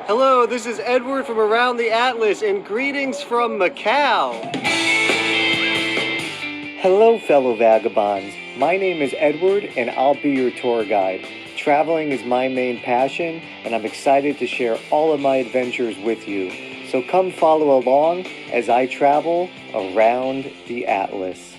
Hello, this is Edward from Around the Atlas, and greetings from Macau. Hello, fellow vagabonds. My name is Edward, and I'll be your tour guide. Traveling is my main passion, and I'm excited to share all of my adventures with you. So come follow along as I travel around the Atlas.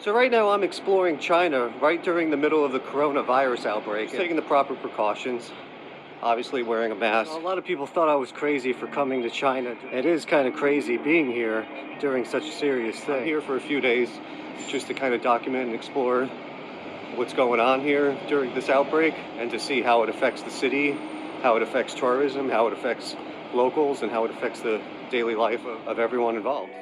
So right now I'm exploring China right during the middle of the coronavirus outbreak, taking the proper precautions, obviously wearing a mask. A lot of people thought I was crazy for coming to China. It is kind of crazy being here during such a serious thing. I'm here for a few days just to kind of document and explore what's going on here during this outbreak and to see how it affects the city, how it affects tourism, how it affects locals, and how it affects the daily life of everyone involved.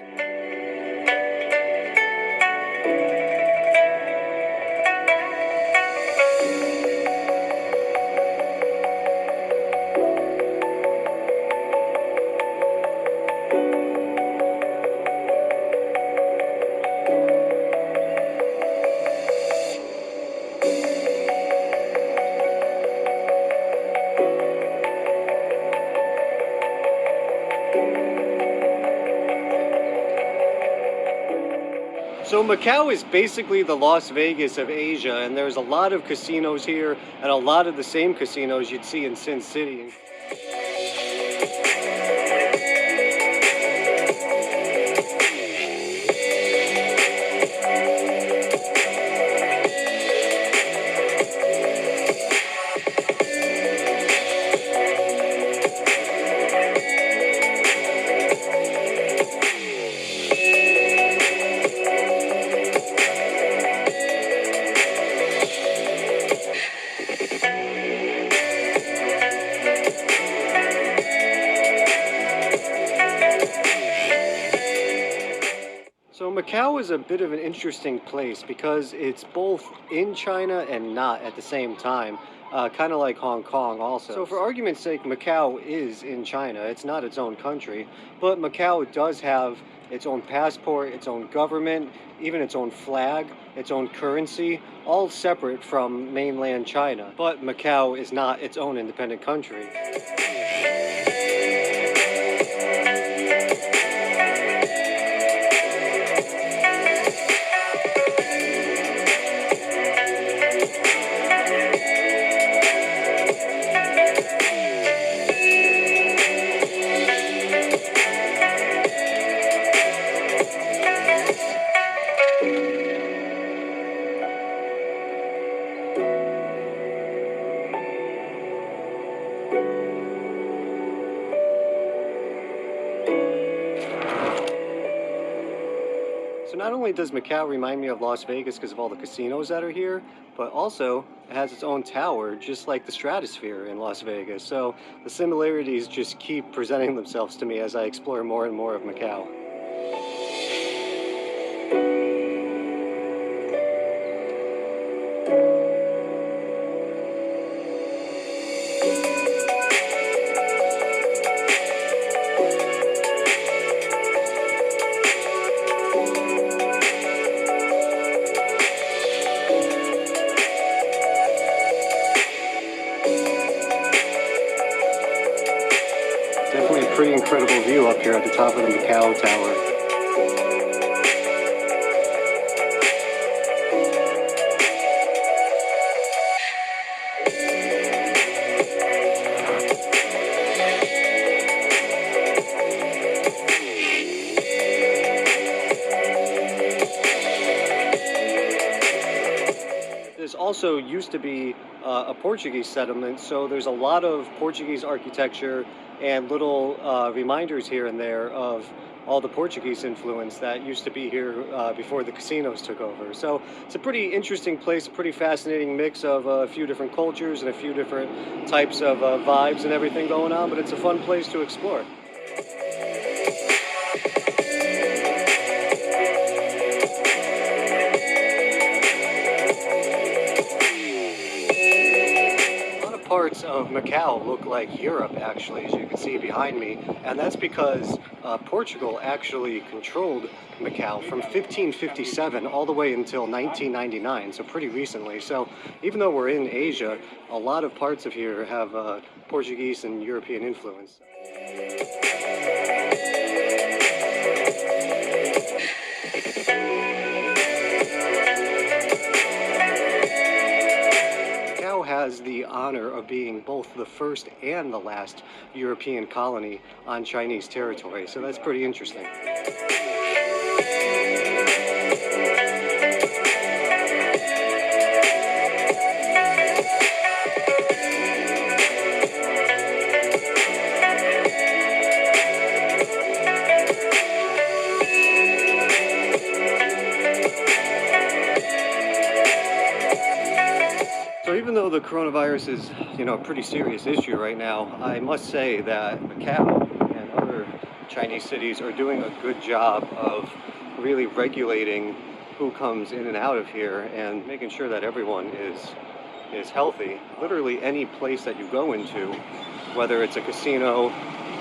So Macau is basically the Las Vegas of Asia, and there's a lot of casinos here, and a lot of the same casinos you'd see in Sin City. So Macau is a bit of an interesting place because it's both in China and not at the same time, kind of like Hong Kong also. So for argument's sake, Macau is in China. It's not its own country, but Macau does have its own passport, its own government, even its own flag, its own currency, all separate from mainland China. But Macau is not its own independent country. So not only does Macau remind me of Las Vegas because of all the casinos that are here, but also it has its own tower, just like the Stratosphere in Las Vegas. So the similarities just keep presenting themselves to me as I explore more and more of Macau. Definitely a pretty incredible view up here at the top of the Macau Tower. This also used to be a Portuguese settlement, so there's a lot of Portuguese architecture and little reminders here and there of all the Portuguese influence that used to be here before the casinos took over. So it's a pretty interesting place, a pretty fascinating mix of a few different cultures and a few different types of vibes and everything going on, but it's a fun place to explore. of Macau look like Europe, actually, as you can see behind me, and that's because Portugal actually controlled Macau from 1557 all the way until 1999, so pretty recently. So even though we're in Asia, a lot of parts of here have Portuguese and European influence. Macau has the honor of being both the first and the last European colony on Chinese territory, so that's pretty interesting. So even though the coronavirus is, a pretty serious issue right now, I must say that Macau and other Chinese cities are doing a good job of really regulating who comes in and out of here and making sure that everyone is healthy. Literally any place that you go into, whether it's a casino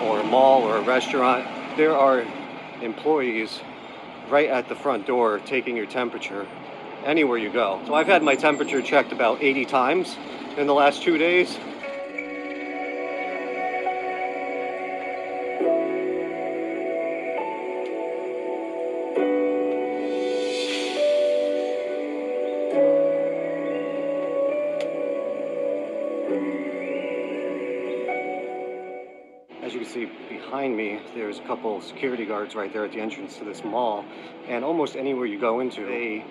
or a mall or a restaurant, there are employees right at the front door taking your temperature anywhere you go. So I've had my temperature checked about 80 times in the last 2 days. As you can see behind me, there's a couple security guards right there at the entrance to this mall, and almost anywhere you go into, they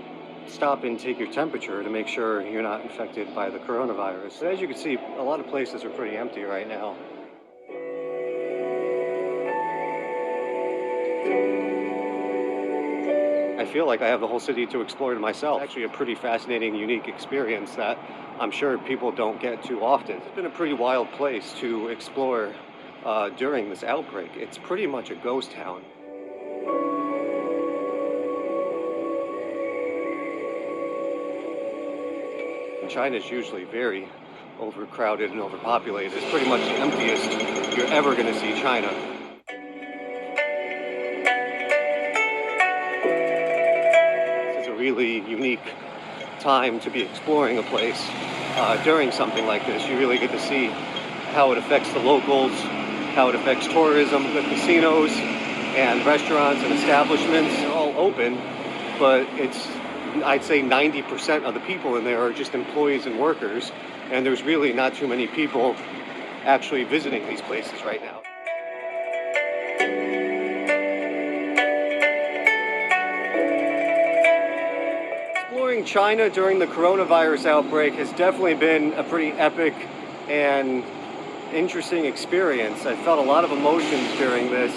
stop and take your temperature to make sure you're not infected by the coronavirus. So as you can see, a lot of places are pretty empty right now. I feel like I have the whole city to explore to myself. It's actually a pretty fascinating, unique experience that I'm sure people don't get too often. It's been a pretty wild place to explore during this outbreak. It's pretty much a ghost town. China's usually very overcrowded and overpopulated. It's pretty much the emptiest you're ever going to see China. This is a really unique time to be exploring a place during something like this. You really get to see how it affects the locals, how it affects tourism. The casinos and restaurants and establishments are all open, but I'd say 90% of the people in there are just employees and workers, and there's really not too many people actually visiting these places right now. Exploring China during the coronavirus outbreak has definitely been a pretty epic and interesting experience. I felt a lot of emotions during this.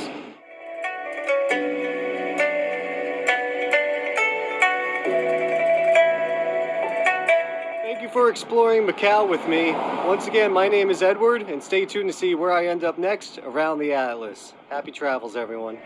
Thank you for exploring Macau with me. Once again, my name is Edward, and stay tuned to see where I end up next around the Atlas. Happy travels, everyone.